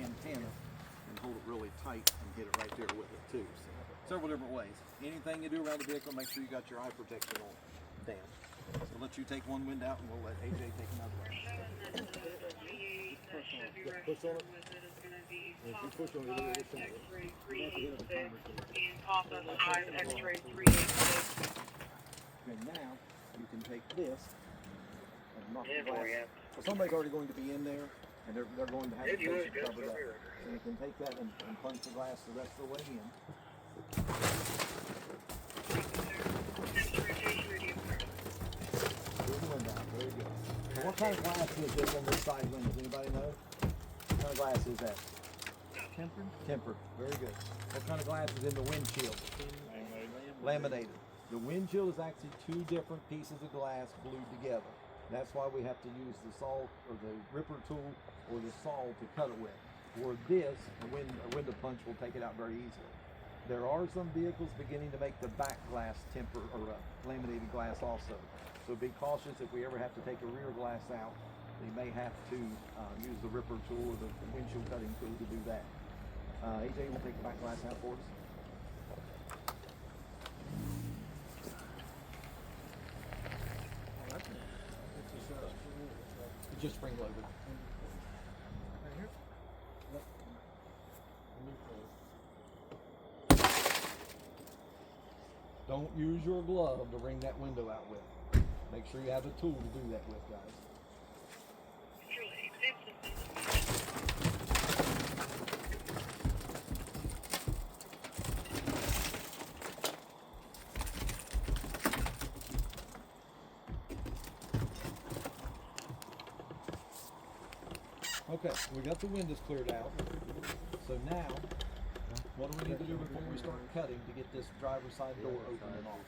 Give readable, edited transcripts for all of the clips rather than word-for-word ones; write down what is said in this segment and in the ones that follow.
antenna and hold it really tight and hit it right there with it too. So, several different ways. Anything you do around the vehicle, make sure you got your eye protection on, Dan. So we'll let you take one wind out and we'll let AJ take another one. Push on it. If you push on it, it'll show it. You have to hit the timer. Okay, now you can take this and knock the glass. So somebody's already going to be in there and they're going to have the face covered up. So you can take that and punch the glass the rest of the way in. Very good. So what kind of glass is this on this side window? Does anybody know? What kind of glass is that? Tempered. Tempered. Very good. What kind of glass is in the windshield? Laminated. The windshield is actually two different pieces of glass glued together. That's why we have to use the saw or the ripper tool or the saw to cut it with. For this, a window punch will take it out very easily. There are some vehicles beginning to make the back glass tempered or laminated glass also. So be cautious if we ever have to take a rear glass out. We may have to use the ripper tool or the windshield cutting tool to do that. AJ, will take the back glass out for us. It's just spring loaded. Right here? Yep. Don't use your glove to wring that window out with. Make sure you have a tool to do that with, guys. Okay, we got the windows cleared out. So now, what do we need to do before we start cutting to get this driver's side door open and off?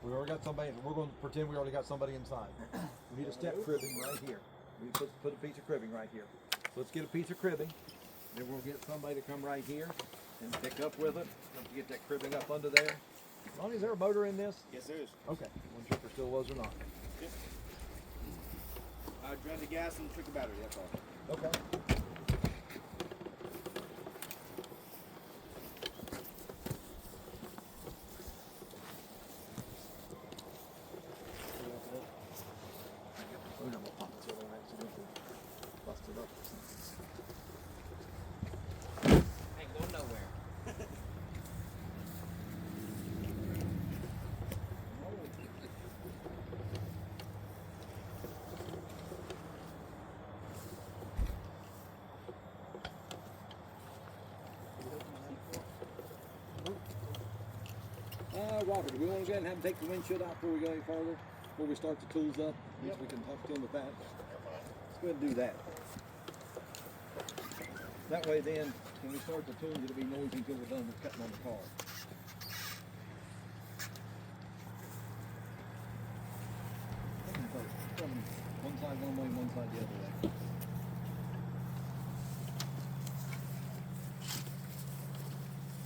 We already got somebody, we're going to pretend we already got somebody inside. We need a step cribbing right here. We put a piece of cribbing right here. So let's get a piece of cribbing. Then we'll get somebody to come right here and pick up with it. Don't forget that cribbing up under there. Lonnie, is there a motor in this? Yes, there is. Okay, wasn't sure if there still was or not. Yep. I drained the gas and took the battery, that's all. Okay. Ain't going nowhere. Robert, do we want to go ahead and have him take the windshield out before we go any further? Before we start the tools up? Yep. We can talk to him with that. Let's go ahead and do that. That way then, when we start the tools, it'll be noisy until we're done with cutting on the car. One side one way, one side the other way.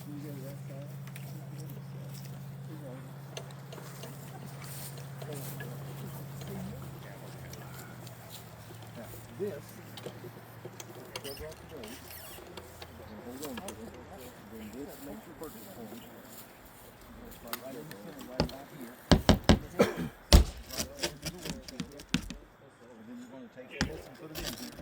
Can you go to that side? Now, this, cover off the blade, and hold on to it. Then this makes your purchase point. Start right in the center, right about here. And then you're going to take this and put it in here.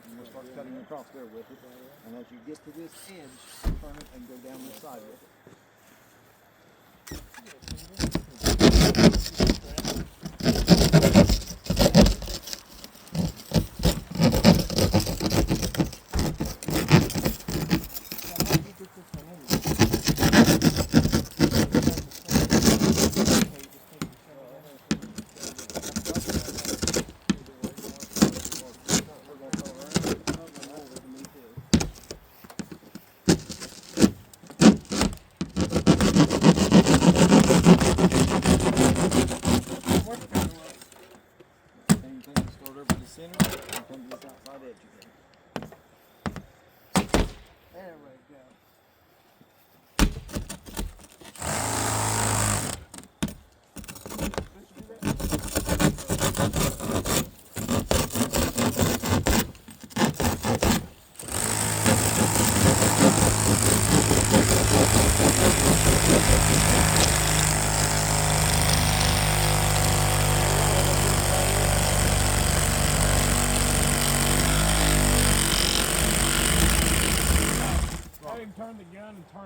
And you'll start cutting across there with it. And as you get to this edge, turn it and go down this side with it.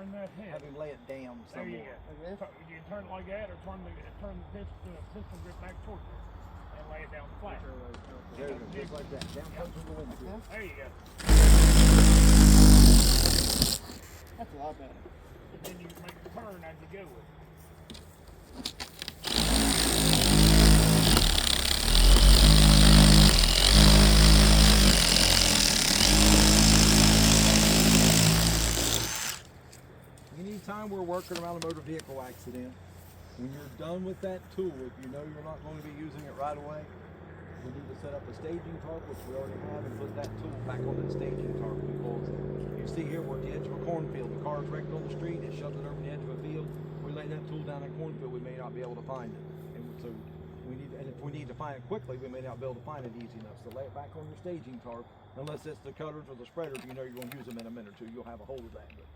turn that head. Have him lay it down There you somewhere. go. You turn it like that, or turn the pistol grip back toward you, and lay it down flat. There you go, just like that. Down close to the windshield. There you go. That's a lot better. And then you make a turn as you go with it. Anytime we're working around a motor vehicle accident, when you're done with that tool, if you know you're not going to be using it right away, we need to set up a staging tarp, which we already have, and put that tool back on that staging tarp, because you see here we're at the edge of a cornfield. The car's wrecked on the street, it shoved it over the edge of a field. We lay that tool down in cornfield, we may not be able to find it. And so we need, and if we need to find it quickly, we may not be able to find it easy enough. So lay it back on your staging tarp, unless it's the cutters or the spreaders, you know you're going to use them in a minute or two, you'll have a hold of that. But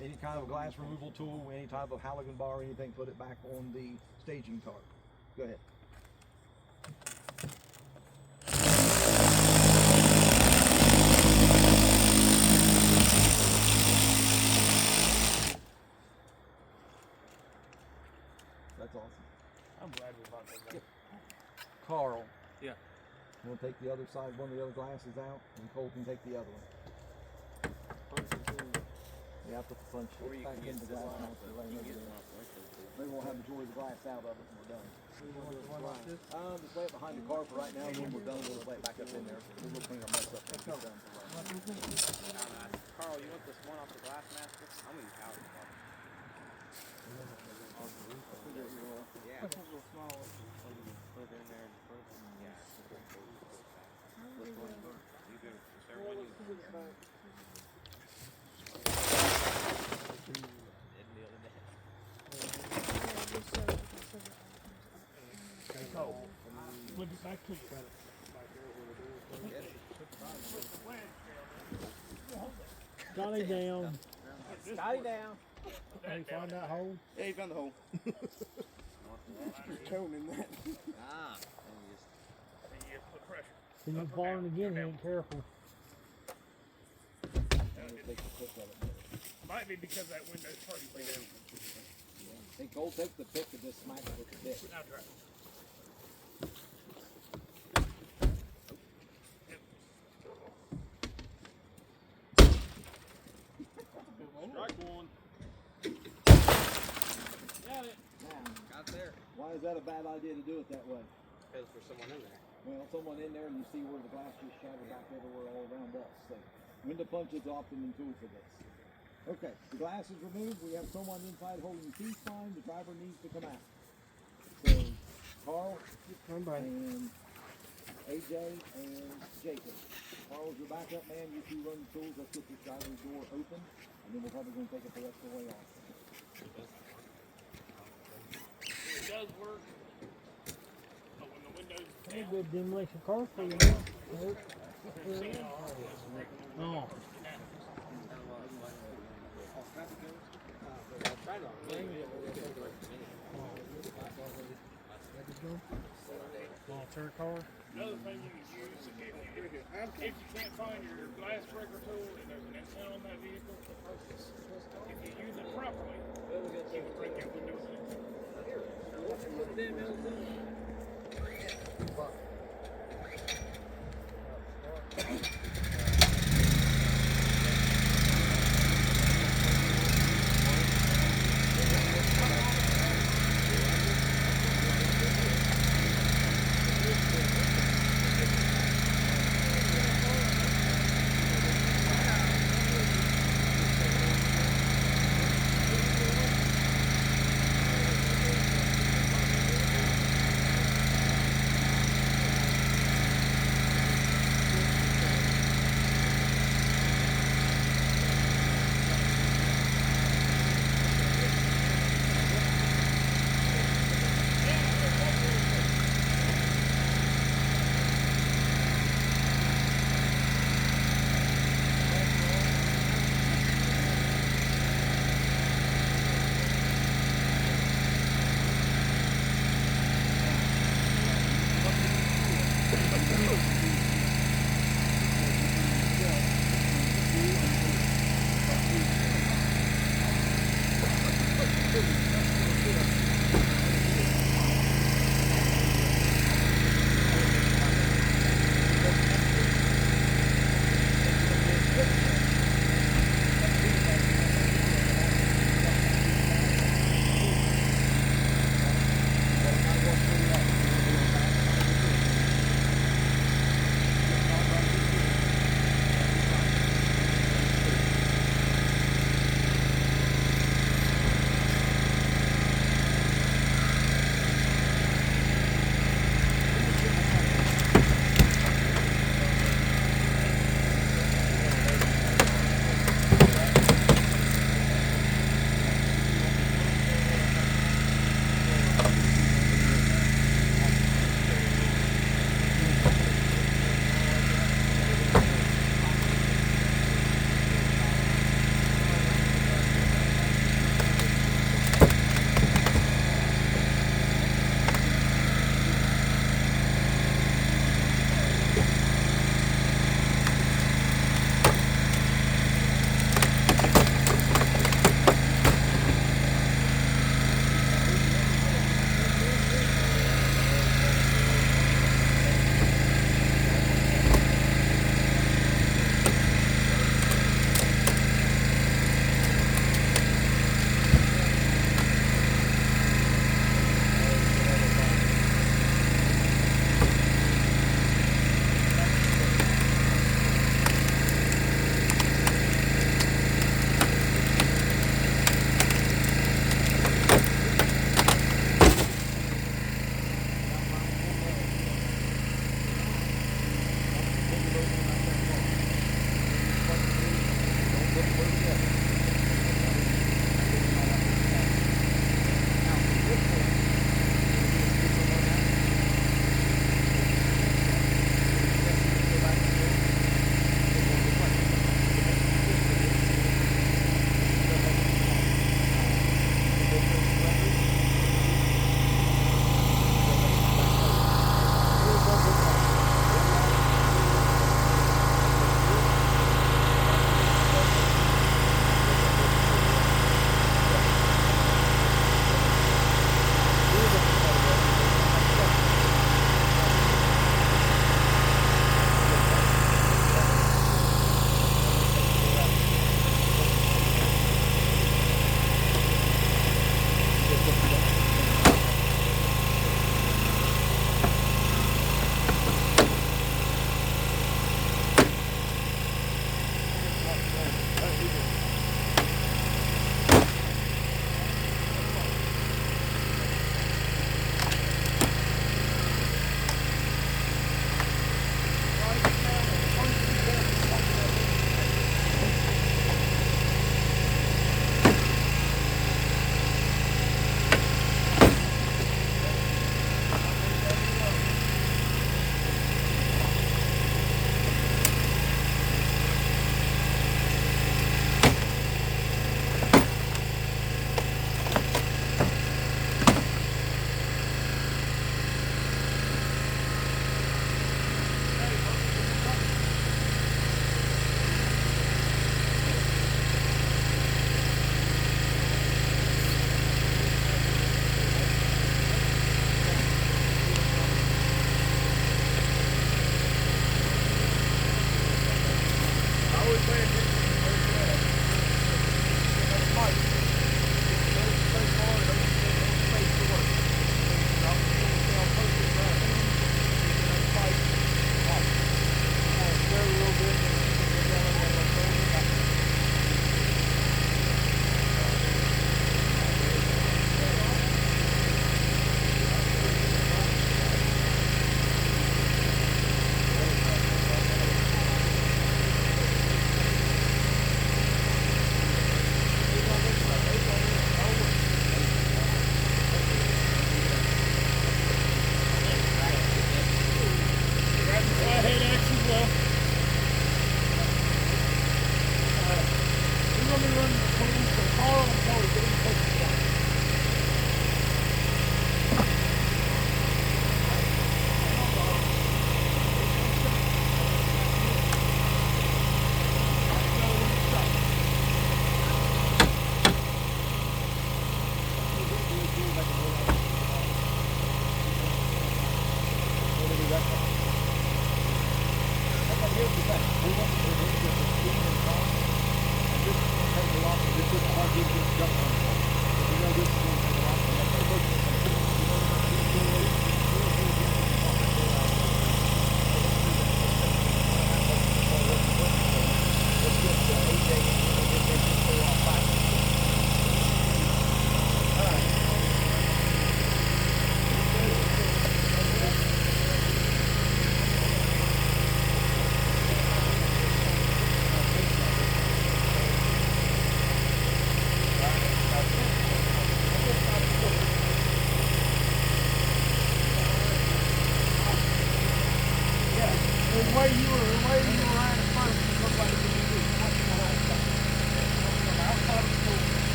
any kind of glass removal tool, any type of halogen bar or anything, put it back on the staging tarp. Go ahead. That's awesome. I'm glad we bought that. Carl. Yeah. We'll take the other side, one of the other glasses out, and Cole can take the other one. Yeah, put the punch back in the glass mount and lay it over there. Maybe we'll have the majority of the glass out of it when we're done. Just lay it behind the car for right now, and when we're done, we'll lay it back up in there. We'll clean our mess up. Let's go. Carl, you want this one off the glass master? I'm gonna use Howard's one. Yeah. It's a little small. Put it in there and put it in. Yeah. Which one? You do. Whichever one you Flip it back to you. Scotty down. Scotty down. Hey, find that hole. Yeah, he found the hole. Just tone in that. Ah. And you just put pressure. Can you barn again? He ain't careful. Might be because that window's perfectly down. Hey, Cole, take the pick and just smack it with the pick. That's right. Strike one. Got it. Got there. Why is that a bad idea to do it that way? Because there's someone in there. Well, someone in there and you see where the glass just shattered back everywhere all around us. So, window punch is often the tool for this. Okay, the glass is removed. We have someone inside holding the key spine. The driver needs to come out. So, Carl and AJ and Jacob. Carl's your backup man. You two run the tools. Let's get this driver's door open, and then we're probably going to take it the rest of the way off. It does work. But when the window's Pretty down, good demolition car for you now. Oh. Volunteer car. another thing you can use if you can't find your glass breaker tool and there's an antenna on that vehicle, if you use it properly, you can break that window with it.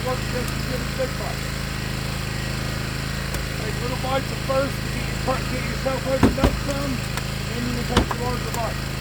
work just as good as big bites. Take little bites at first to get yourself opened up some, and then you can take the larger bites.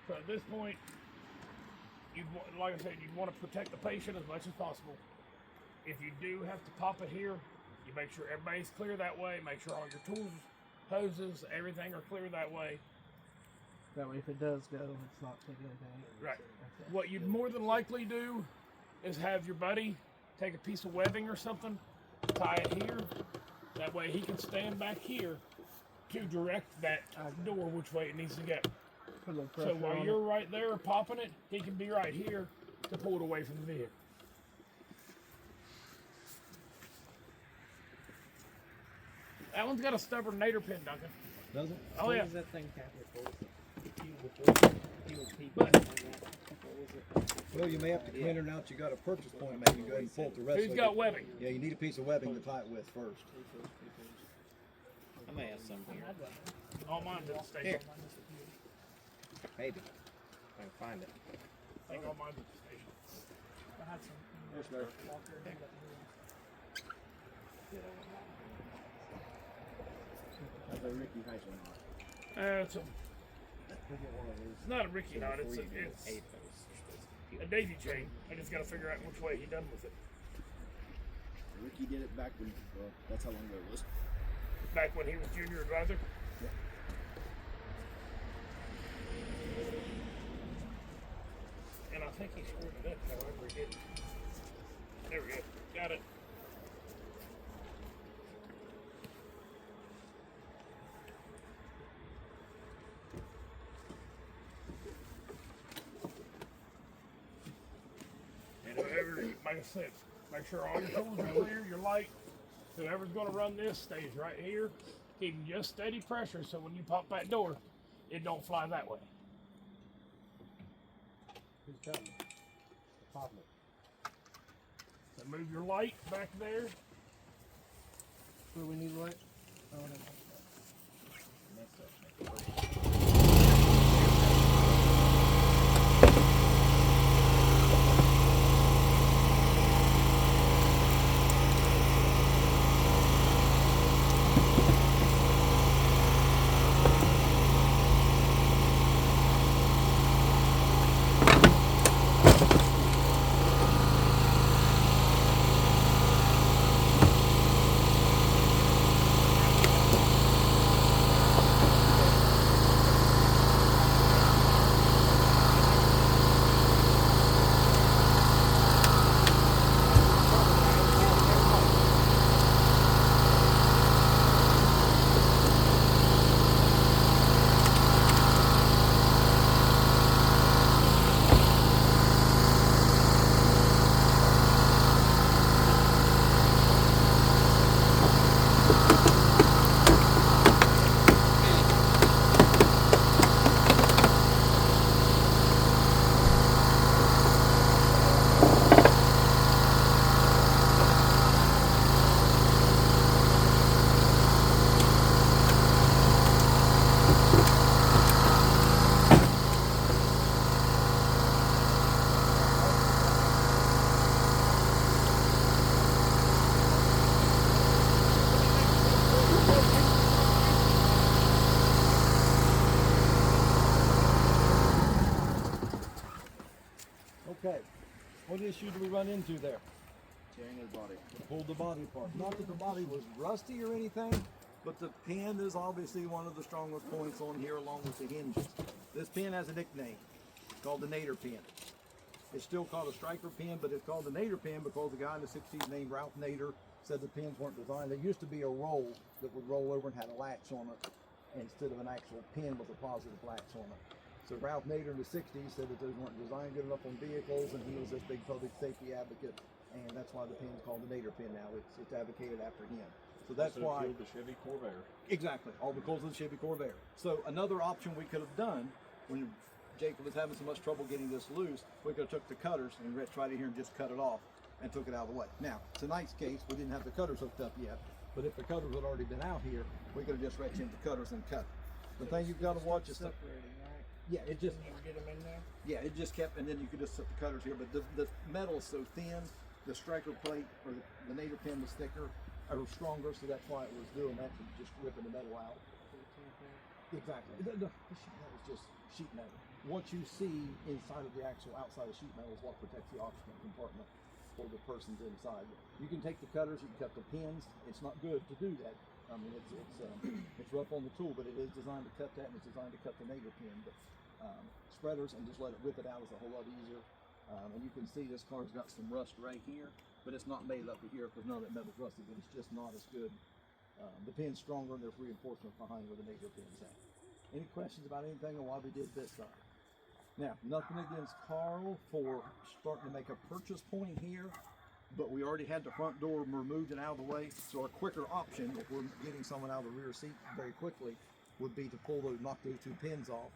So at this point, like I said, you'd want to protect the patient as much as possible. If you do have to pop it here, you make sure everybody's clear that way. Make sure all your tools, hoses, everything are clear that way. That way, if it does go, it's not taking anything. Right. What you'd more than likely do is have your buddy take a piece of webbing or something, tie it here. That way he can stand back here to direct that door which way it needs to go. So while you're right there popping it, he can be right here to pull it away from the vehicle. That one's got a stubborn nader pin, Duncan. Does it? Oh What yeah. was that thing Captain for? Well, you may have to clean it out. You got a purchase point, maybe go ahead and pull the rest. Who's of got it. webbing? Yeah, you need a piece of webbing to tie it with first. I may have some here. All mine's at the station. Here. Maybe. If I can find it. I think all mine's at the station. It's not a Ricky knot. It's a Davy chain. I just got to figure out which way he done with it. Ricky did it back when, well, that's how long ago it was. Back when he was junior advisor. And I think he screwed it up. However, he did. There we go. Got it. And whoever, like I said, make sure all your tools are clear, your light. Whoever's going to run this stays right here, keeping just steady pressure so when you pop that door, it don't fly that way. Who's coming? Pop it. So move your light back there. Where we need light? Oh, no. Okay. What issue do we run into there? Tearing of the body. Pulled the body apart. Not that the body was rusty or anything, but the pin is obviously one of the strongest points on here along with the hinges. This pin has a nickname called the Nader pin. It's still called a striker pin, but it's called the Nader pin because the guy in the 60s named Ralph Nader said the pins weren't designed. There used to be a roll that would roll over and had a latch on it instead of an actual pin with a positive latch on it. So Ralph Nader in the 60s said that those weren't designed good enough on vehicles, and he was this big public safety advocate, and that's why the pin is called the Nader pin now. It's advocated after him. So that's why killed the Chevy Corvair. exactly all because of the Chevy Corvair. So another option we could have done when Jacob was having so much trouble getting this loose, we could have took the cutters and tried it here and just cut it off and took it out of the way. Now tonight's case, we didn't have the cutters hooked up yet, but if the cutters had already been out here, we could have just reached into cutters and cut. The thing you've got to watch is the, Separating, right? yeah, it just You get them in there? yeah, it just kept, and then you could just set the cutters here, but the metal is so thin, the striker plate or the Nader pin was thicker or stronger, so that's why it was doing that, to just ripping the metal out. Exactly. The sheet metal is just sheet metal. What you see inside of the actual outside of sheet metal is what protects the occupant compartment for the persons inside. You can take the cutters, you can cut the pins. It's not good to do that. I mean, it's rough on the tool, but it is designed to cut that, and it's designed to cut the Nader pin. But spreaders and just let it rip it out is a whole lot easier. And you can see this car's got some rust right here, but it's not made up to here because none of that metal's rusty, but it's just not as good. The pin's stronger and there's reinforcement behind where the Nader pin's at. Any questions about anything on why we did this side? Now, nothing against Carl for starting to make a purchase point here, but we already had the front door removed and out of the way. So our quicker option, if we're getting someone out of the rear seat very quickly, would be to knock those two pins off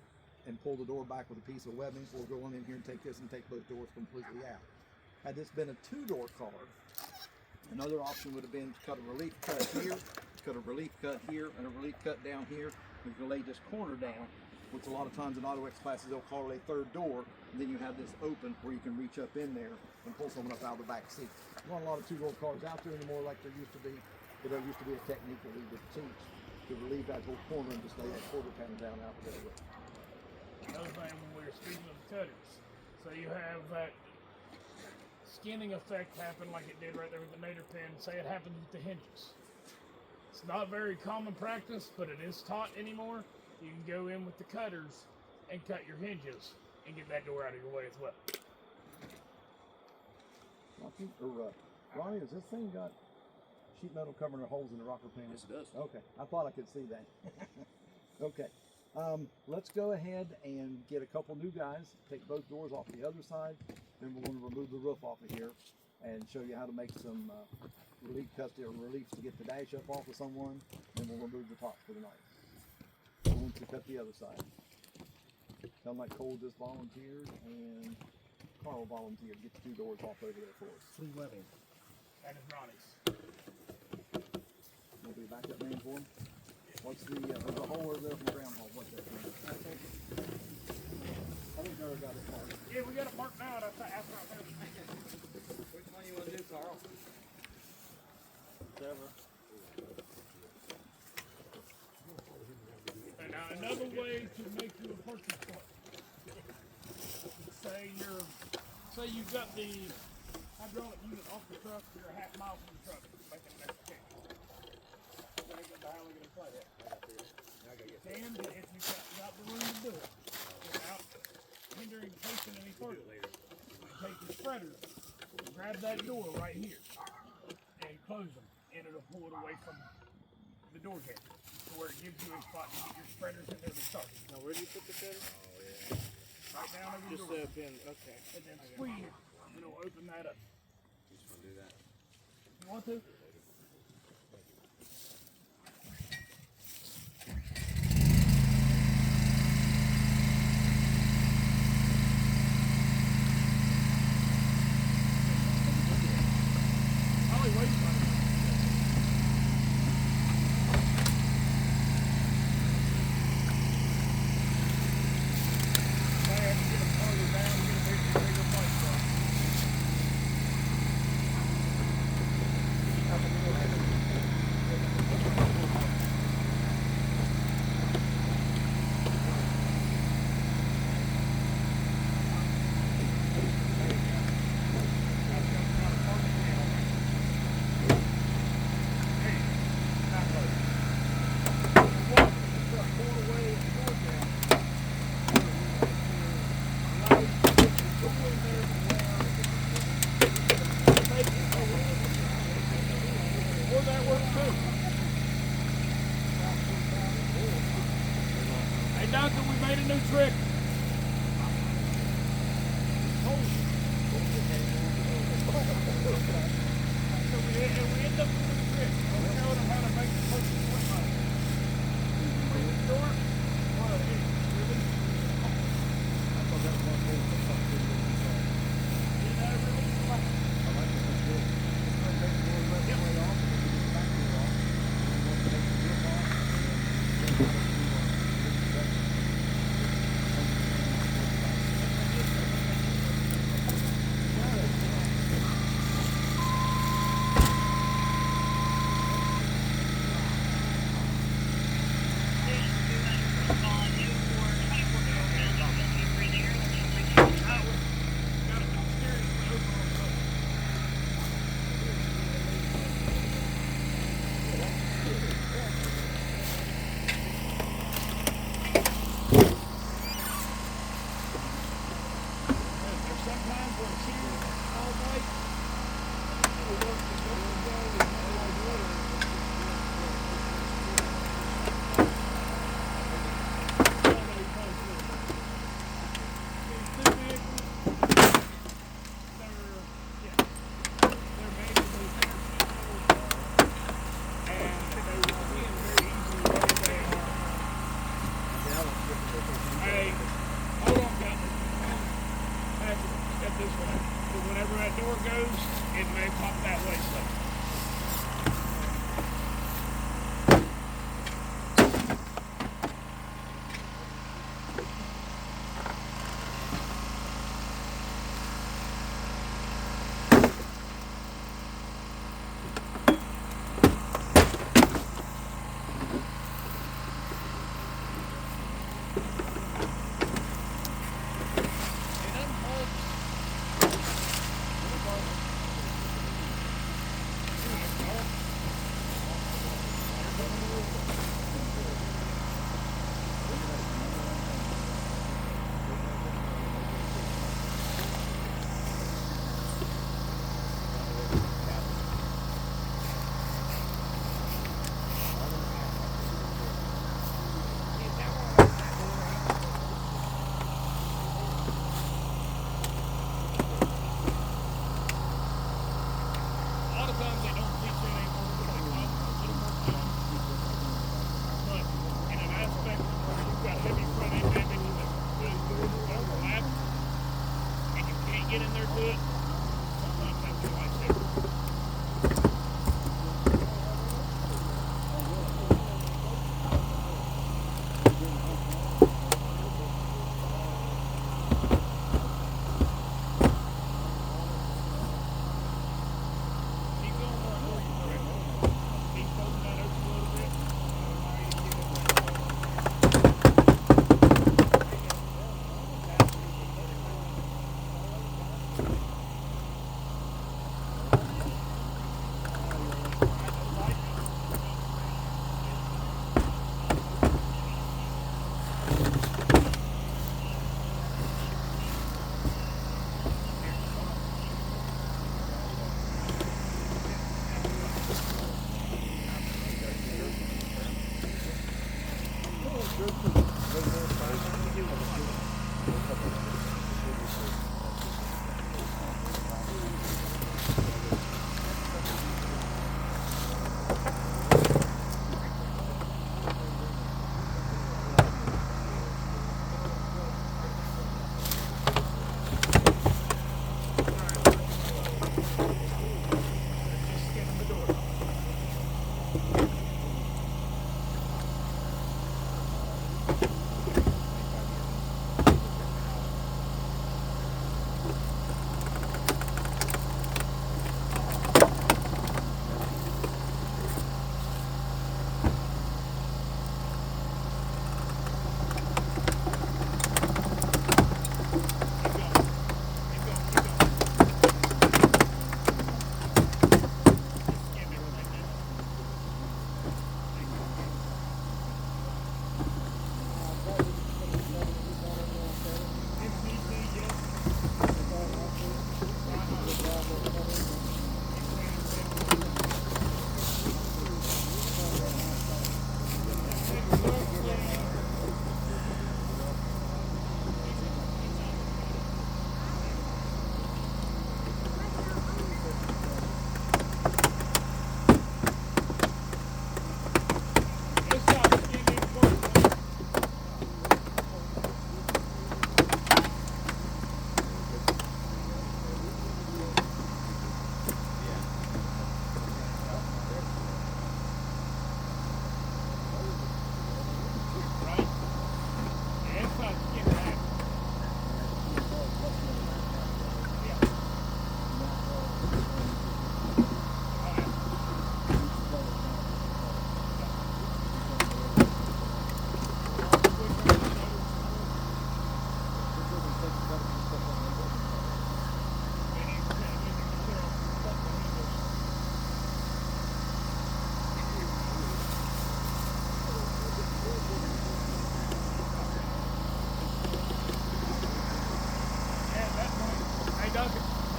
and pull the door back with a piece of webbing, or go on in here and take this and take both doors completely out. Had this been a two-door car, another option would have been to cut a relief cut here, cut a relief cut here, and a relief cut down here. You can lay this corner down, which a lot of times in Auto X classes they'll call it a third door, and then you have this open where you can reach up in there and pull someone up out of the back seat. There's not a lot of two-door cars out there anymore like there used to be, but there used to be a technique that we would teach to relieve that whole corner and just lay that quarter panel down out there with. Another thing when we were speaking of the cutters, so you have that skinning effect happen like it did right there with the nader pin. Say it happens with the hinges. It's not very common practice, but it is taught anymore. You can go in with the cutters and cut your hinges and get that door out of your way as well. Ronnie, has this thing got sheet metal covering the holes in the rocker panel? Yes, it does. Okay, I thought I could see that. Okay, let's go ahead and get a couple new guys, take both doors off the other side, then we're going to remove the roof off of here and show you how to make some relief cuts or reliefs to get the dash up off of someone, then we'll remove the top for the night. We're going to cut the other side. Sound like Cole just volunteered and Carl volunteered. Get the two doors off over there for us. Flea webbing. That is Ronnie's. We'll be back up man for him. What's the, there's a hole over there from the ground hole. What's that thing? I think Jared got it marked. Yeah, we got it marked out after I found it. Which one you want to do, Carl? Whichever. And now another way to make you a purchase point. Say you've got the hydraulic unit off the truck, you're a half mile from the truck, making an application. Then I get the how we're gonna play it. And if you've got the room to do it, without hindering the patient any further, take the spreaders, grab that door right here, and close them, and it'll pull it away from the door jamb, to where it gives you a spot to get your spreaders in there to start. Now, where do you put the cutter? Right down over the Just door. pin. Okay. And then squeeze, and it'll open that up. Just want to do that. You want to? Ollie, wait a minute. Hey, Doctor, we made a new trick. So we end up with a trick. We showed them how to make the person swim out. Bring the door. Well, hey, release. I thought that was one hole. You know, release the light. I like it. It's good. It's going to take the door left way off and then get the back door off. And then we'll take the grip off. And then So whenever that door goes, it may pop that way some. Get in there to it. Sometimes that's a lifesaver. Keep going where I know you're correct. Keep folding that over a little bit.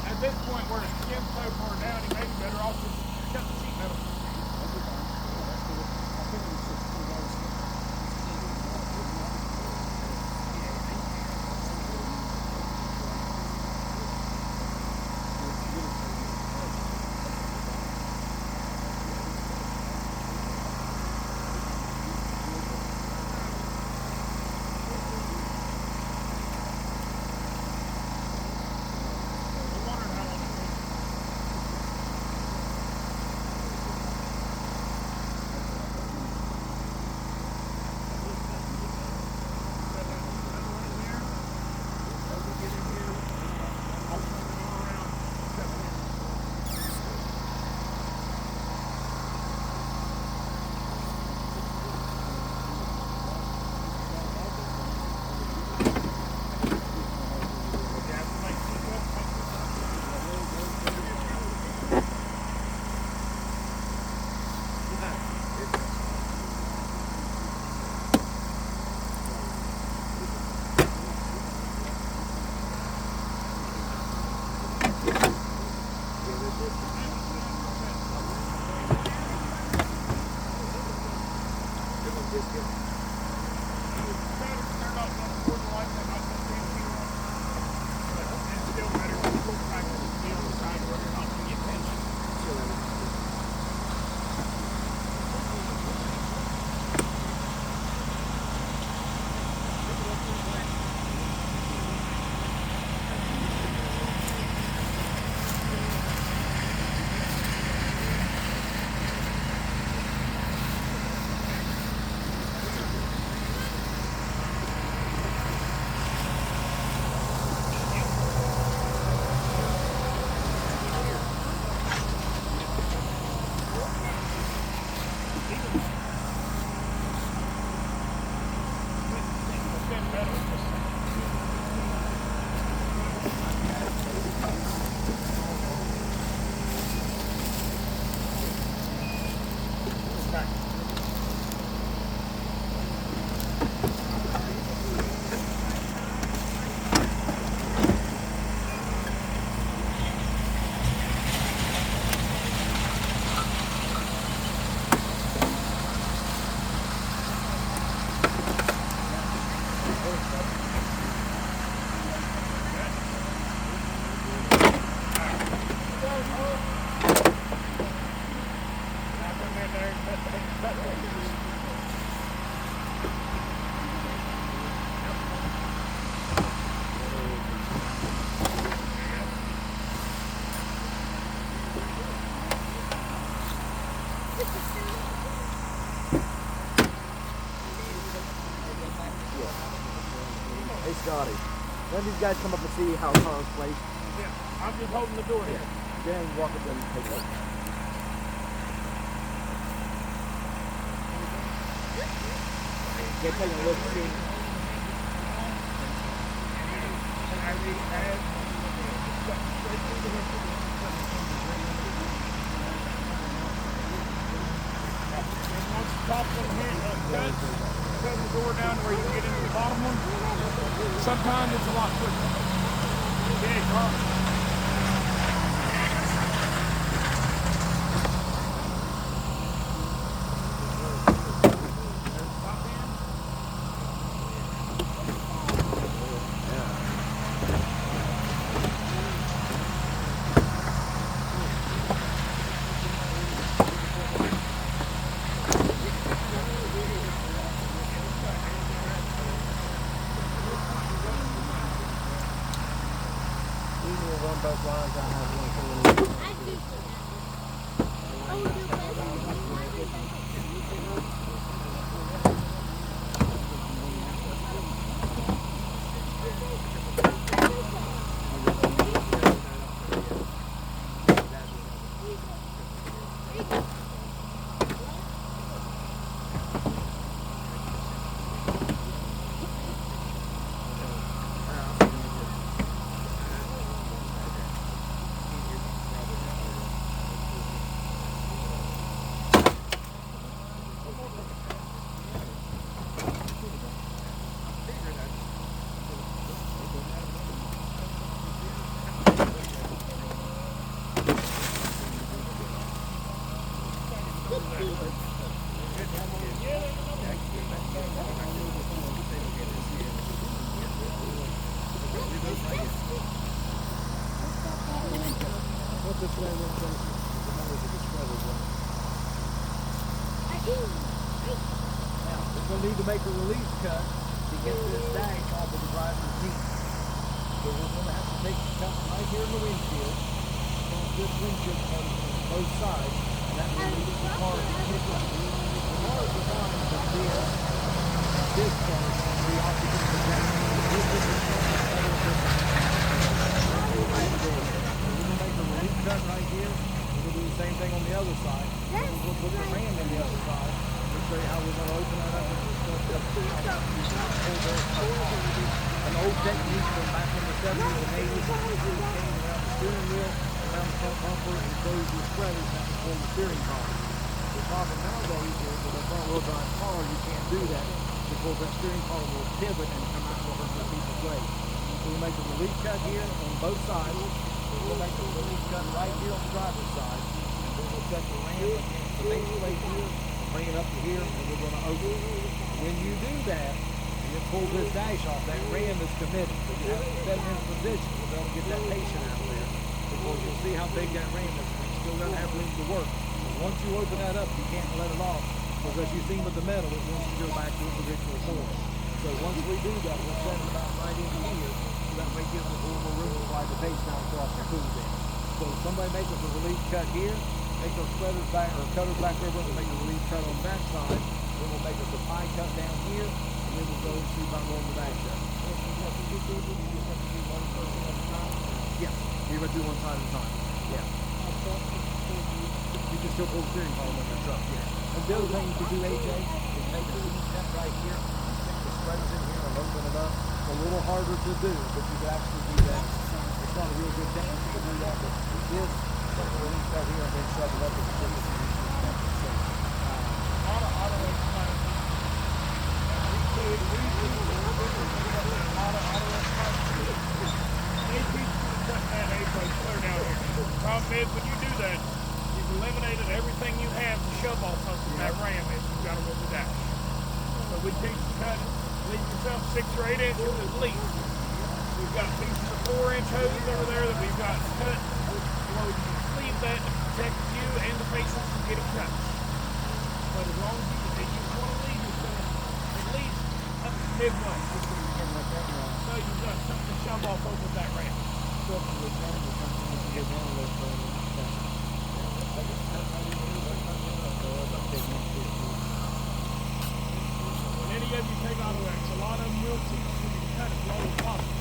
At this point where it's skimmed so far down, he may be better off just cut the sheet metal. Hey Scotty, when these guys come up and see how the car is placed, Yeah, I'm just holding the door here. then walk up and take a look. Get taking a look and see. Once the top one here cuts, cut the door down where you can get into the bottom one. Sometimes it's a lot quicker. Okay, Carl. Run both lines out and have one full. What's this way? Now, we're going to need to make a release cut to get this dash off of the driver's seat. So we're going to have to take the cut right here in the windshield. This windshield comes from both sides, and that will release the car to kick up. The car is designed to bend this part on the opposite projection. This is the front and the other different. We're going to make a release cut right here. We're going to do the same thing on the other side. We'll put the ram in the other side. We'll show you how we're going to open that up and an old technique from back in the 70s and 80s. Came around the steering wheel, around the front bumper, and closed your spreaders and pull the steering column. The problem nowadays is with a front wheel drive car, you can't do that because that steering column will pivot and come out over the piece of plate. So we make a release cut here on both sides. We'll make a release cut right here on the driver's side. And then we'll set the ram against the base plate here, and bring it up to here, and we're going to open it. When you do that, and then pull this dash off, that ram is committed. So you have to set it in position so they'll get that patient out there. Because you'll see how big that ram is. It's still going to have room to work. So once you open that up, you can't let it off. Because as you've seen with the metal, it wants to go back to its original form. So once we do that, we'll set it about right into here. So that way it gives us a little more room to slide the base down across the tool bin. So somebody make us a relief cut here, make those spreaders back or cutters back over and make a relief cut on that side. Then we'll make us a pie cut down here, and then we'll go and see about rolling the back up. Yeah, you're going to do one side at a time. Yeah. You can still pull the steering column on your truck, yeah. And the other thing you can do, AJ, is make a seat cut right here, stick the spreaders in here and open it up. It's a little harder to do, but you can actually do that. It's not a real good thing to do that, but with this, put the relief cut here and then shove it up with the biggest so, problem is when you do that, you've eliminated everything you have to shove off of that ram if you've got to roll the dash. So we teach you to cut it, leave yourself 6 or 8 inches at least. We've got pieces of 4-inch hose over there that we've got cut. Well, we can sleeve that to protect you and the patients from getting cut. But as long as you want to leave yourself at least up to midway. So you've got something to shove off over that ram. When any of you take auto X, a lot of them will teach you to cut it low as possible.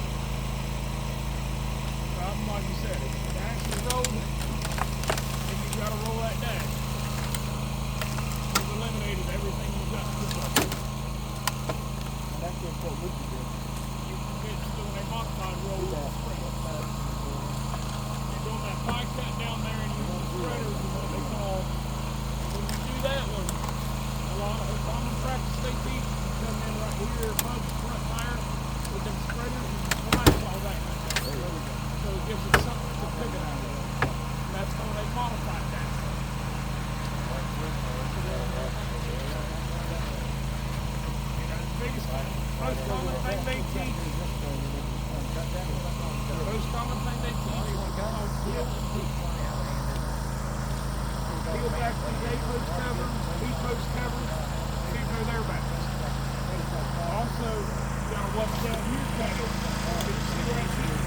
Problem, like you said, if the dash is rolled, then you've got to roll that dash. You've eliminated everything you've got to put up. that's what we can do. You commit to doing a modified roll off spread. You're doing that pie cut down there and using the spreaders is what they call. When you do that one, a lot of common practice they teach, you come in right here above the front tire with them spreaders and you slice all that. So it gives it something to pivot out of. And that's how they modify that. Biggest, most common thing they teach. The most common thing they teach is called peel and teach. Peel back these A-post covers, B-post covers, see through their backs. Also, you gotta watch down here cutters. You can see right here.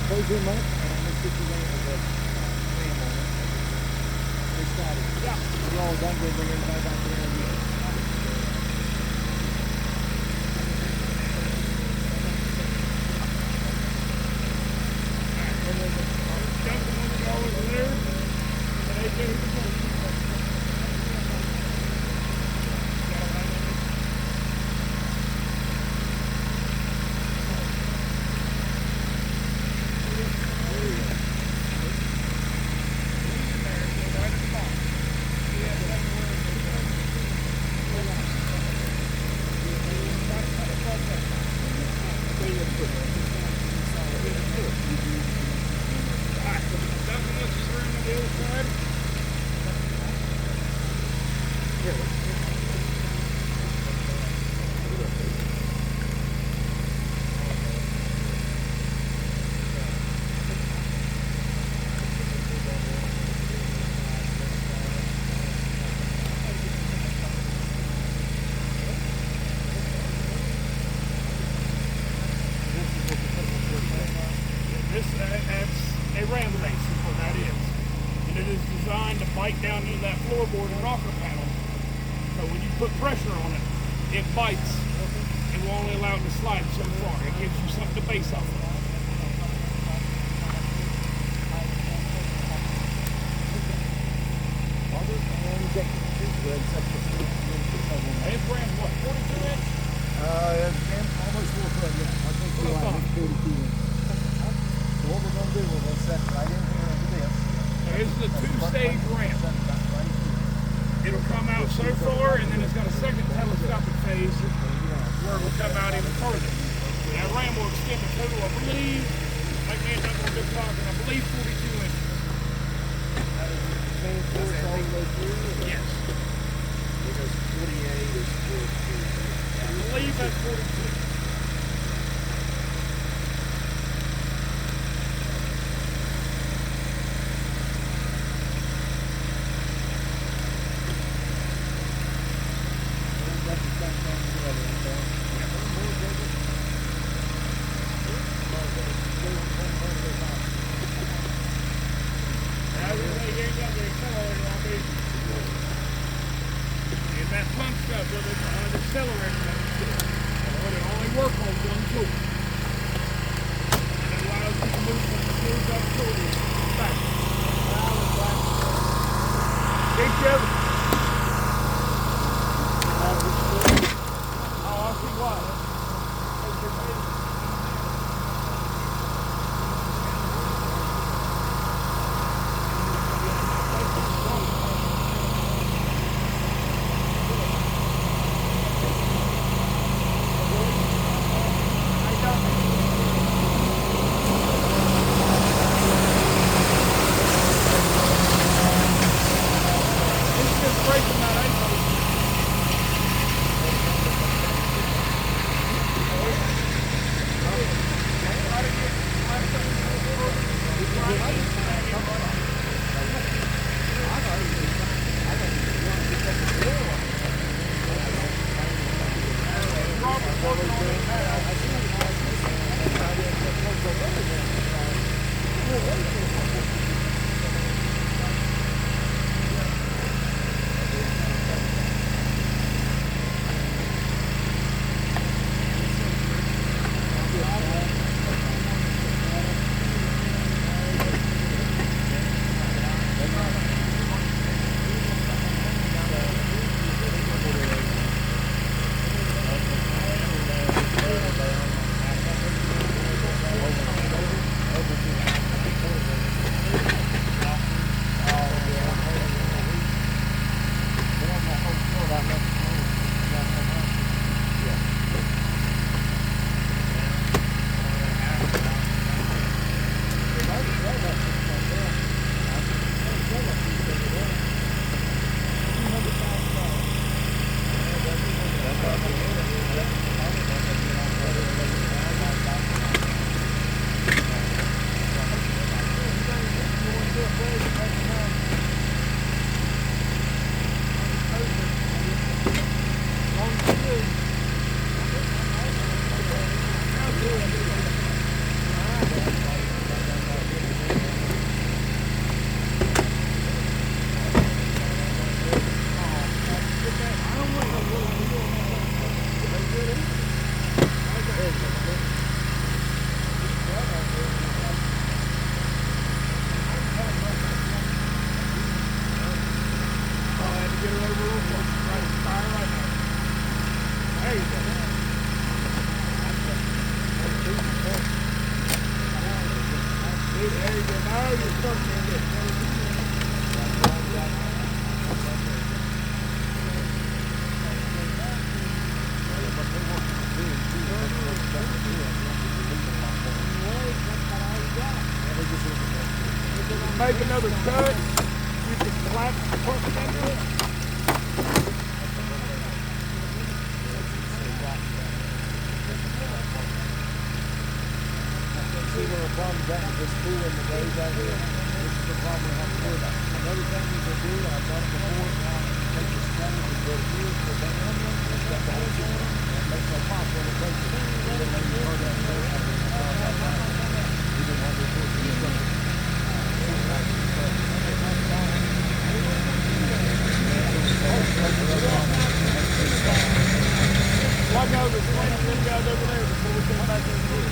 Close your mouth and let's get you laying with ram on it. They started. Yeah. We're all done, we'll bring everybody back to there again. And then the junction when you go That's a ram base is what that is. And it is designed to bite down into that floorboard and rocker panel. So when you put pressure on it, it bites. It will only allow it to slide so far. It gives you something to base off of. It's ran what, 42 inch? Almost 4 foot, yeah. I think we're like 42 inches. So what we're going to do, we're going to set it right in here into this. So this is a two-stage ramp. It'll come out so far, and then it's got a second telescopic phase where it will come out even further. That ram will extend a total, I believe, like me and Doug were just talking, I believe 42 inches. Yes. Because 48 is 42. I believe that's 42. And that pump stuff with it, the accelerator, it only work on one tool. And it allows you to move from the smooth up tool back. Big Joe. Oh, I see why. there real close. Right, fire right now. There you go. See, there you go. Now you're starting to get make another cut. You can collapse the front fender. See where the problem's at with this tool in the road right here? This is the problem we have to worry about. Another thing you can do, I've done it before, take this counter and go here to the band, and shut the whole thing, and it makes no pop when it breaks it. And then you turn that road, and then you turn that line. You didn't have your tool to do something. Well, I know there's plenty of them guys over there before we come back in here.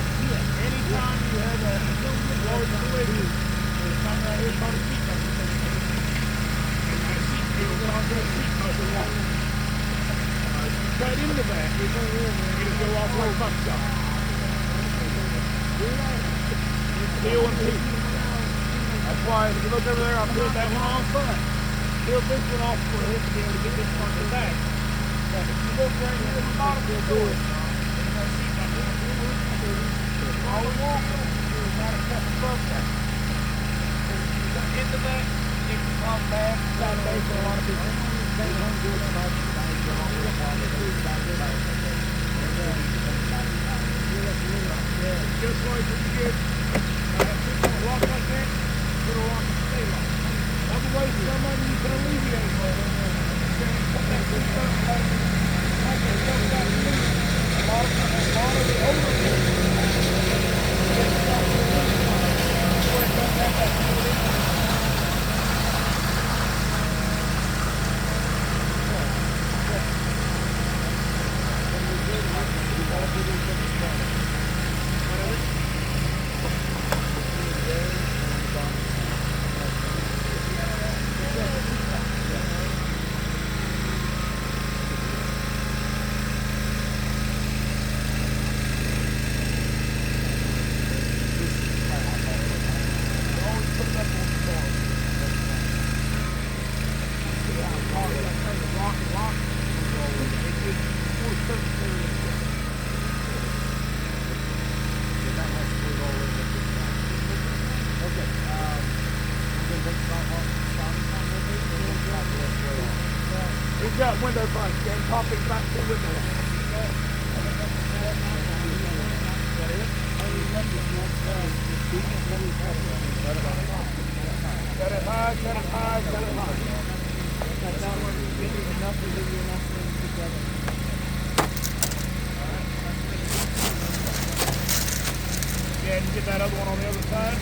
Anytime you have a large collision, there's something right here called a seat muscle. And that seat feels on the seat muscle line. If you cut into that, it'll go off like a buckshot. Steel and teeth. That's why if you look over there, I peeled that one off front. Peeled this one off for him to be able to get this one to the back. But if you look right here at the bottom of the door, all we want is not a cut above that. So if you got into that, it can come back. That's basically a lot of people. Just like when you get a rock like that, put a rock and stay locked. That's a way somebody you can alleviate with. Put that piece up, like they don't got to do. A lot of the older people, they stop doing that. Where it doesn't have that fluid in it. He's got window bunch and popping back to windows. Cut it high, cut it high, cut it high. Yeah, and get that other one on the other side.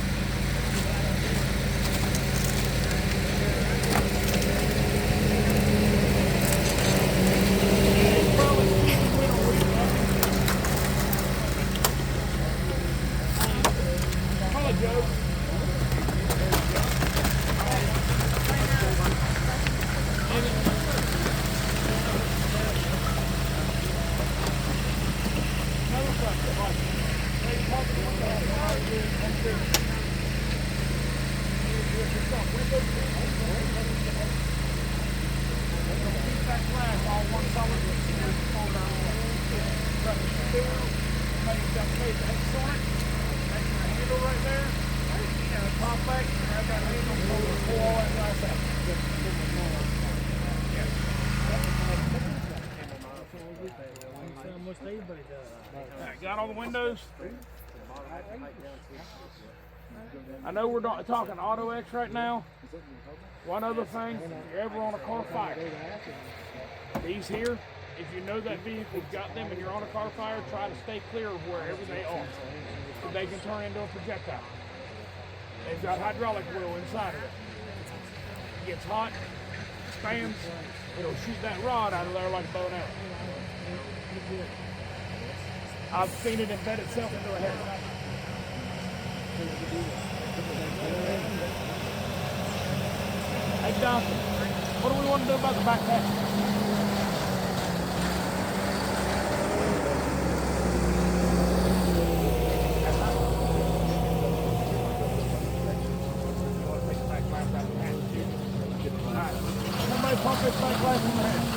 Got all the windows. I know we're not talking Auto X right now. One other thing, if you're ever on a car fire, these here, if you know that vehicle's got them and you're on a car fire, try to stay clear of wherever they are. So they can turn into a projectile. They've got hydraulic wheel inside of it. It gets hot, expands, it'll shoot that rod out of there like a bow and arrow. I've seen it embed itself into a head. Hey, Johnson. What do we want to do about the back hatch? Somebody pump this back glass in the hatch.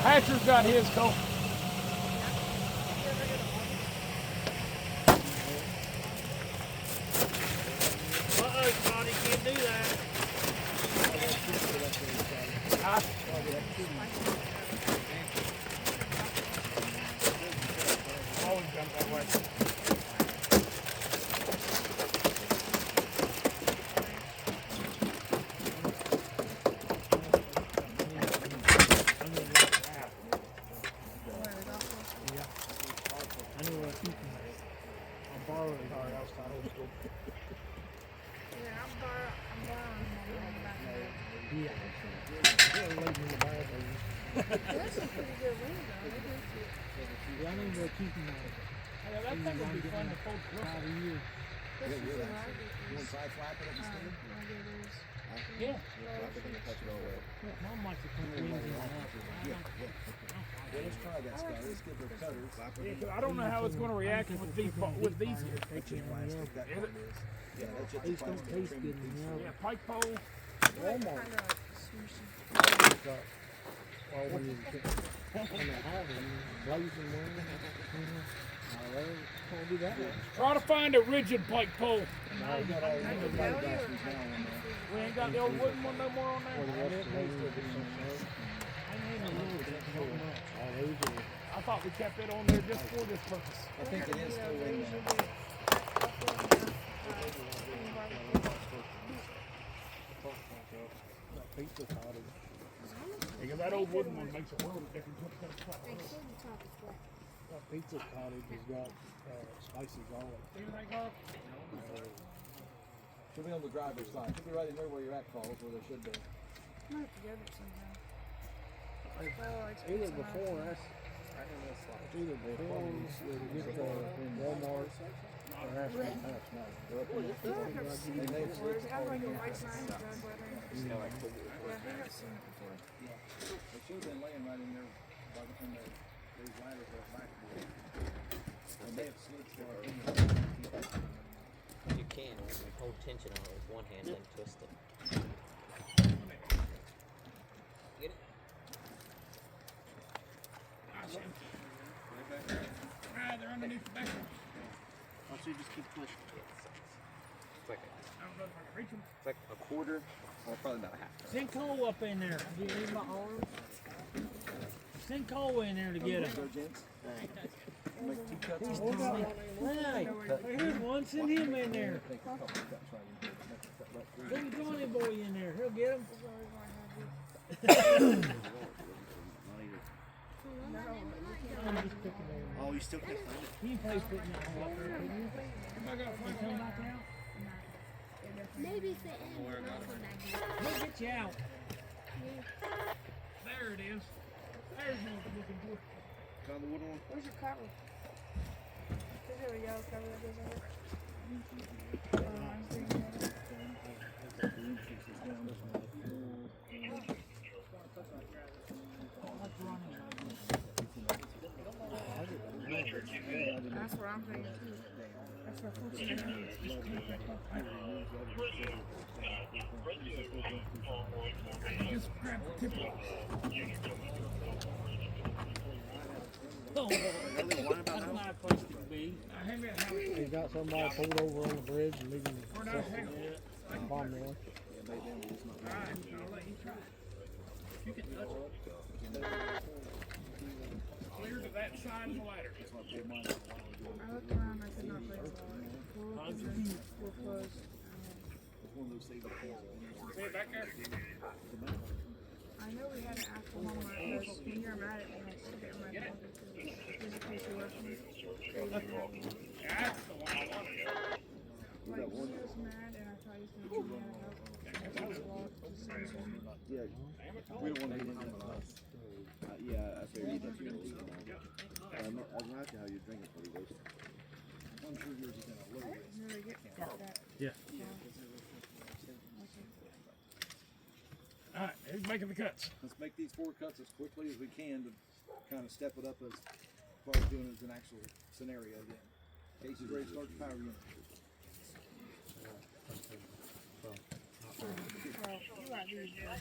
Hatcher's got his, Cole. Uh-oh, Scotty, can't do that. Always done it that way. I know what you can make. I'll borrow it. Sorry, I was trying old school. Yeah, I'm borrowing my back there. Yeah. They're leaving the bag over. That's a pretty good ring, though. It is good. Yeah, I know what you can make. Yeah, that thing would be fun to fold the roof. 5 a year. This is what I get. You want to try flapping it instead? I get is. Yeah. Mom likes to put wings in the house. Yeah, let's try that, Scott. Let's get the cutters. Yeah, 'cause I don't know how it's going to react with these here. That's just plastic. That part is. Yeah, that's just a These don't plastic taste trim good in piece. the oven. Yeah, pike pole. Walmart. Kind of smooshy. Well, when you get when they have them, blazing wings. They can't do that one. Try to find a rigid pike pole. Now we got all the other blade baskets now on there. We ain't got the old wooden one no more on Or the there. rest of them will be so sharp. I ain't no rules, that's so much. All those are. I thought we kept it on there just for this purpose. I think it is still in there. Pizza cottage. Because that old wooden one makes a world of difference. That pizza cottage has got spices all in it. Should be on the driver's side. Should be right in there where you're at, Carl, where they should be. I'm gonna have to get it somehow. Either before us, it's either before we get to Walmart or after us. They made it Or is it like a white sign? Yeah, I think I've seen it before. They should have been laying right in there by the time these ladders are backboard. And they have slid for our You can hold tension on it with one hand and twist it. Get it? Ah, they're underneath the back. Oh, so you just keep pushing. It's like I don't know if I can reach them. it's like a quarter, or probably about a half. Send Cole up in there. Do you need my arm? Send Cole in there to get him. Go, gents. Make 2 cuts. He's tiny. Hey, here's one. Send him in there. Take a couple cuts right in here. Make a cut right through. Bring Johnny boy in there. He'll get him. I'm just picking on Oh, you still can't find it? him. He plays putting that one up there, couldn't you? Come back out. Maybe it's the end. We'll come back here. He'll get you out. There it is. There's what I'm looking for. Found the wooden one? Where's your cover? There we go. Cover that goes over. That's what I'm thinking too. That's what I'm thinking. Just grab the tip off. Oh, that's my place to be. Hang that how They got somebody pulled over on the bridge and leaving We're not hanging. the bomb there. Alright, I'll let you try. You can touch it. Clear to that side of the ladder. I looked around. I could not place it. We're closed. See it back there? I know we had an actual one because when you're mad at me, I still get mad at me. There's a piece of work. That's the one I wanted. Like, he was mad and I thought he was going to be mad at help. I was locked to send him. Yeah. We don't want to get into that. Yeah, I figured that's going to leak. I'm not asking how you're drinking for the waste. I'm sure yours is in a little bit. Never get that. Yeah. Alright, who's making the cuts? Let's make these 4 cuts as quickly as we can to kind of step it up as far as doing it as an actual scenario then. Casey's ready to start the power unit. Well, you like these, yeah.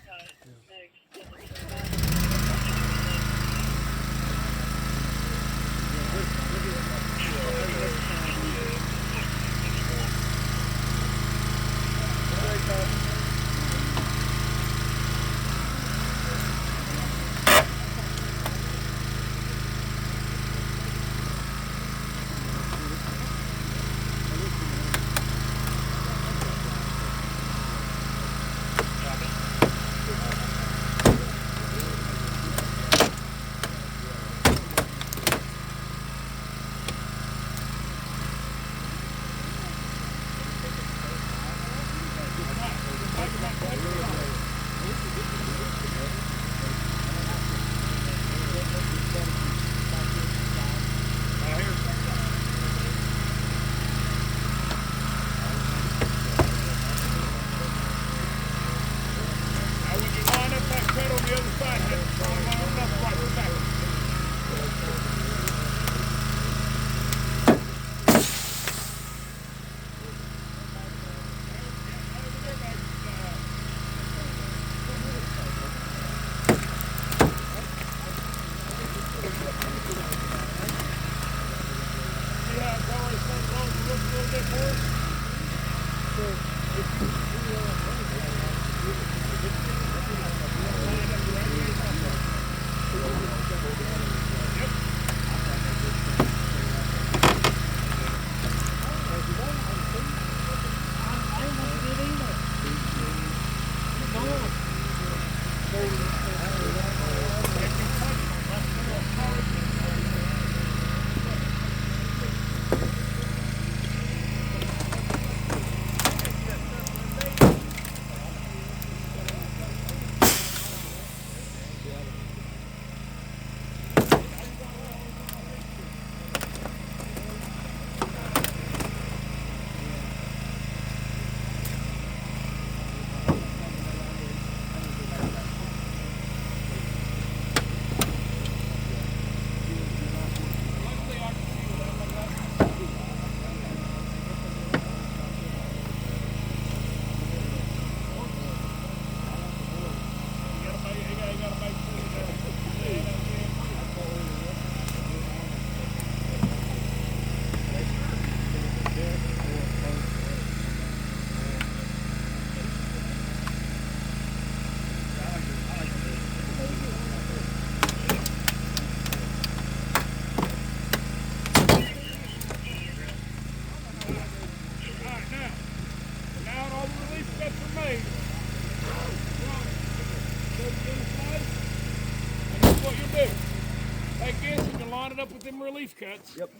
Up with them relief cuts. Yep.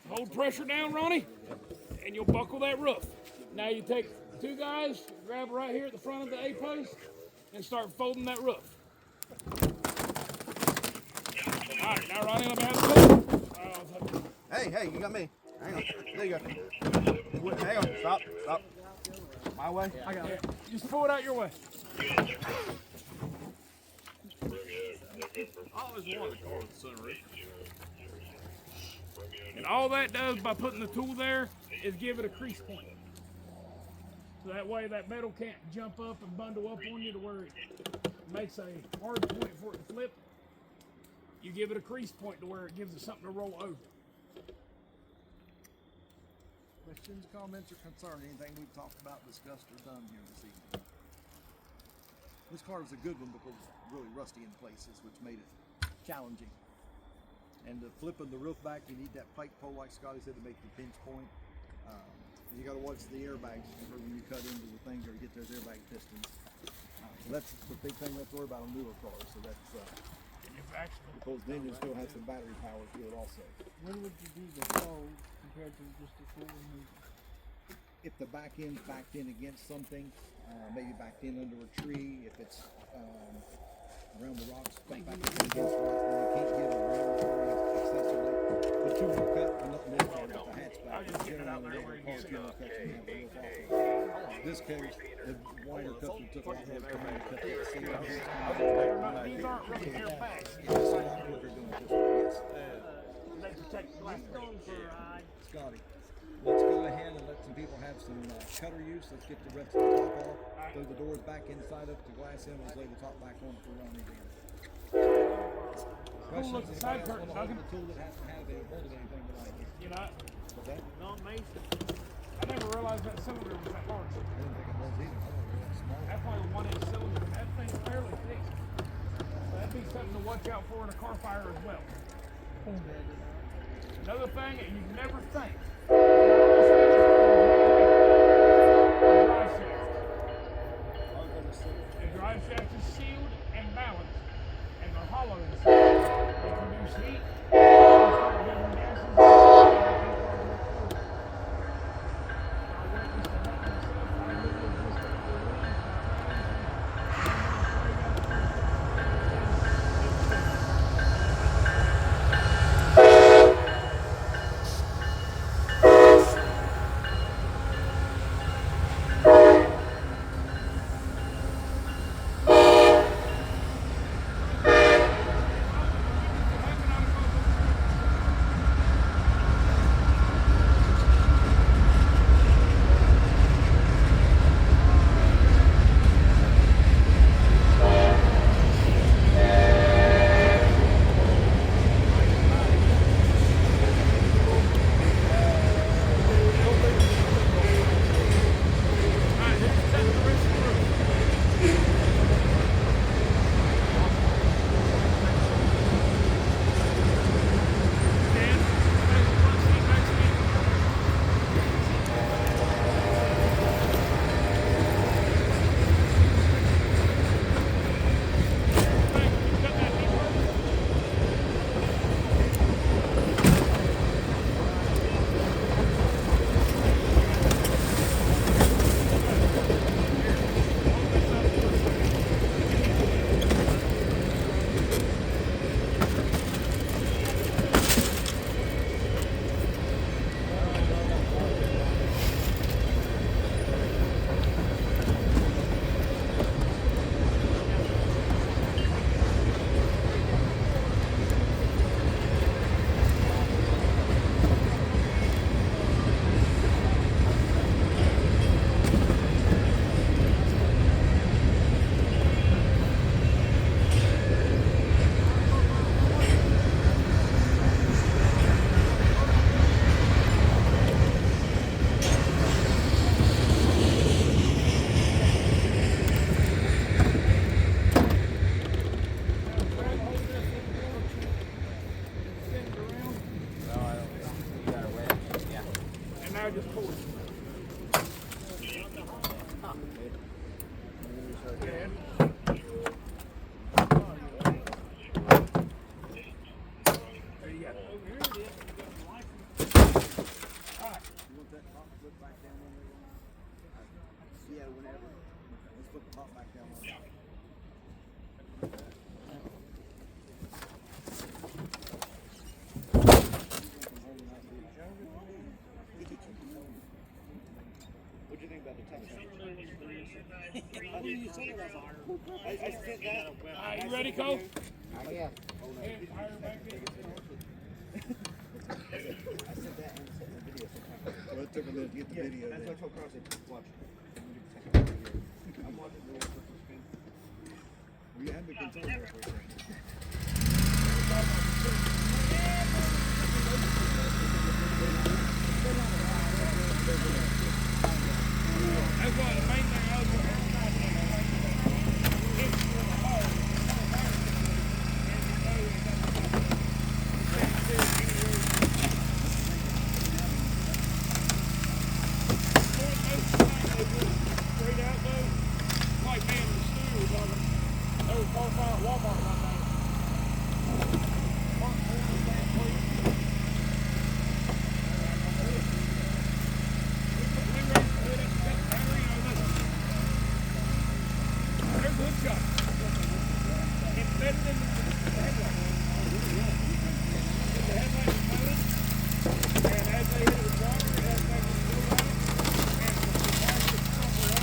Hold pressure down, Ronnie, and you'll buckle that roof. Now you take 2 guys, grab right here at the front of the A-post, and start folding that roof. All right, now Ronnie, let me have the cup. Hey, you got me. Hang on. There you go. Hang on. Stop. My way. I got it. Just pull it out your way. I always wanted to call it the sunroof. And all that does by putting the tool there is give it a crease point. So that way that metal can't jump up and bundle up on you to where it makes a hard point for it to flip. You give it a crease point to where it gives it something to roll over. Questions, comments, or concerns? Anything we've talked about, discussed, or done here this evening? This car was a good one because it's really rusty in places, which made it challenging. And flipping the roof back, you need that pike pole, like Scotty said, to make the pinch point. You got to watch the airbags when you cut into the things or get those airbag pistons. So that's the big thing we have to worry about on newer cars. So that's because then you still have some battery power to it also. When would you do the fold compared to just a full removal? If the back end's backed in against something, maybe backed in under a tree, if it's around the rocks, backed in against rocks, then you can't get around very accessibly. But you will cut, not necessarily with the hatchback. I'll just get it out there where you can see it. Cut, you have the roof off of it. This case, the wider cut, we took a lot more time to cut that seal. These aren't really air packs. It's a lot quicker doing it this way, yes. They protect the glass. Scotty, let's go ahead and let some people have some cutter use. Let's get the rest of the top off. Throw the doors back inside up to glass in. Let's lay the top back on for running again. Questions? Look, the side Anybody else curtains, want to I hold the tool that has to have a hold of anything tonight? You know, What's that? I never realized that cylinder was that large. I didn't think it was either. I thought it was that small. That's only a 1-inch cylinder. That thing's fairly thick. So that'd be something to watch out for in a car fire as well. Another thing that you never think. The drive shaft. The drive shaft is sealed and balanced, and they're hollow inside. They produce heat. They start giving gases. Now just pull it. There you go. Alright. You want that top flip back down on there? Yeah, whenever. Let's put the top back down on there. What'd you think about the top? You ready, Cole? Yeah. Hey, fire back in. Well, it took a minute to get the video. That's what I told Carl, I said, watch. I'm watching the screen. We had the control there for a second. That's what the main thing I was looking at. Straight out though, like man, the stew was on there was car fire at Walmart one day. Front corner, back plate. There's wood shot. Embedded in the headlight. The headlight is mounted, and as they hit the driver, it has magnets go out, and the car gets somewhere else.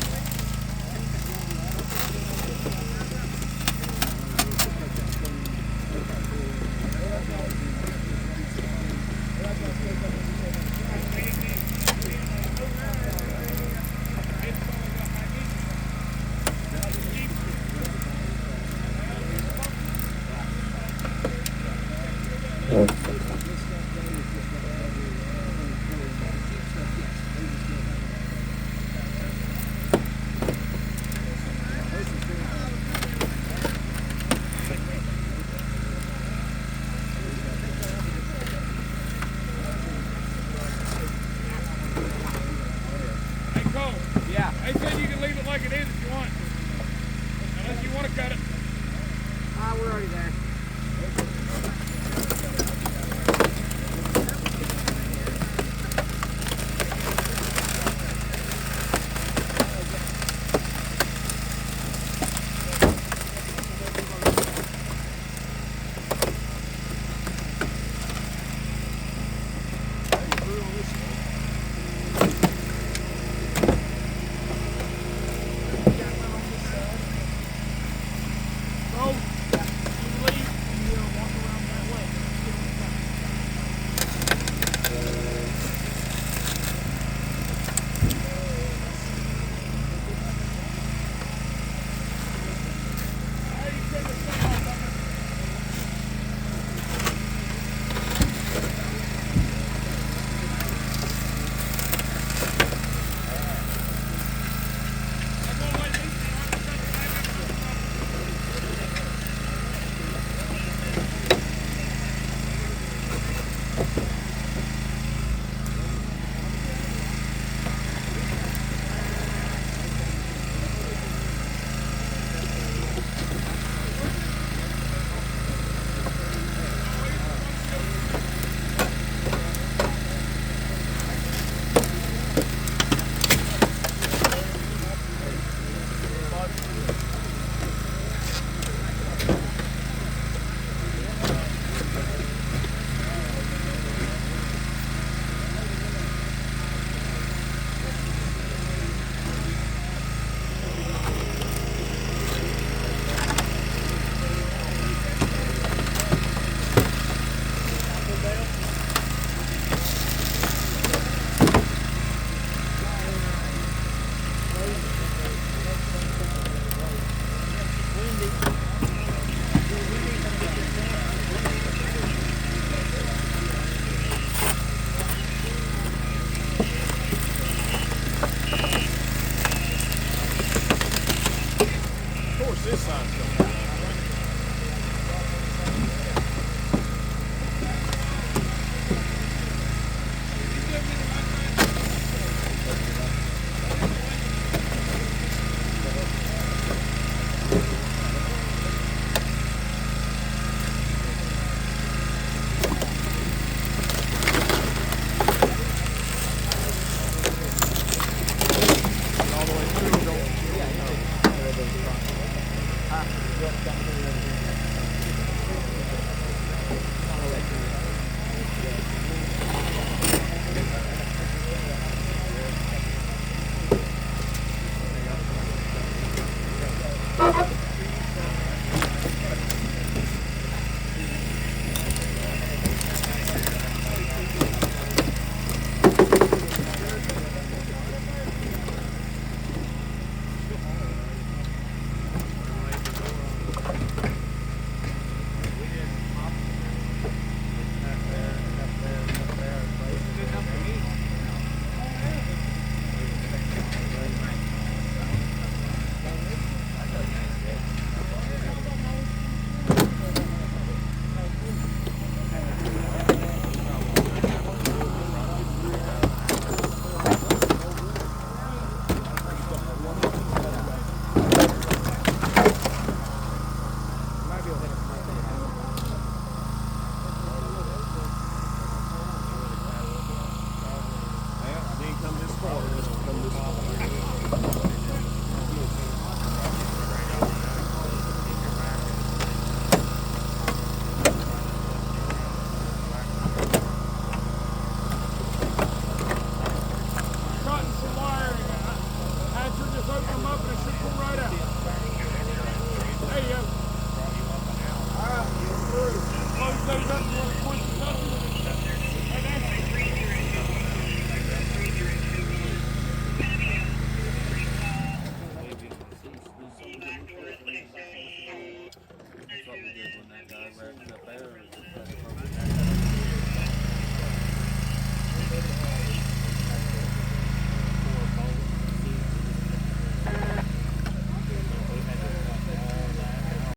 we're already there. So, you leave and you'll walk around that way. Get on the side. Hey, you turn this thing off, Tucker. I'm gonna let these things on the side. Of course, this side's going.